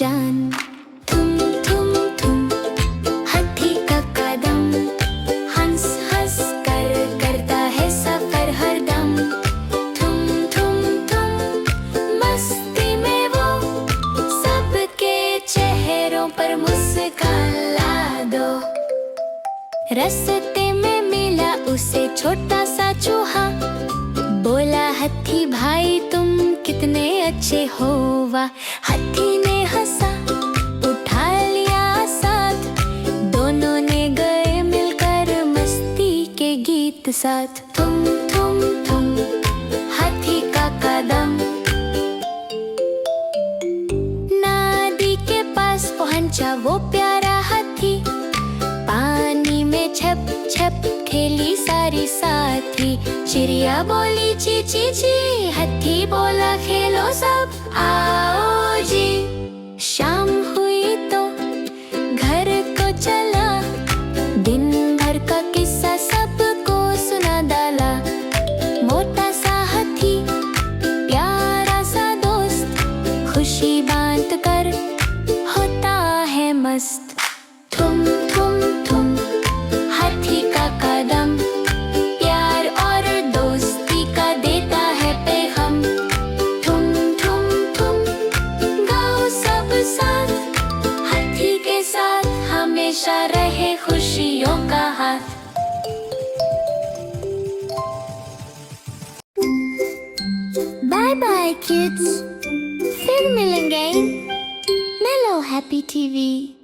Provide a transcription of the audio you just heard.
जान। थुम थुम थुम हाथी का कदम, हंस हंस कर करता है सफर हरदम। थुम थुम थुम मस्ती में वो सबके चेहरों पर मुस्कान ला दो। रास्ते में मिला उसे छोटा सा चूहा, बोला हाथी भाई तुम कितने अच्छे हो वाह। हाथी ने हंसा, उठा लिया साथ, दोनों ने गए मिलकर मस्ती के गीत साथ। थुम थुम थुम हाथी का कदम। नदी के पास पहुंचा वो प्यारा हाथी, पानी में छप छप खेली सारी साथी। चिड़िया बोली ची ची ची, हाथी बोला खेलो सब आओ जी। शाम हुई तो घर को चला, दिन भर का किस्सा सबको सुना डाला। मोटा सा हाथी प्यारा सा दोस्त, खुशी बांट कर होता है मस्त। थुम थुम थुम हाथी का कदम, प्यार और दोस्ती का देता है पैगाम। थुम थुम थुम गाओ सब साथ, हाथी के साथ हमेशा रहे खुशियों का हाथ। बाय बाय किड्स, फिर मिलेंगे। मेलो हैप्पी टीवी।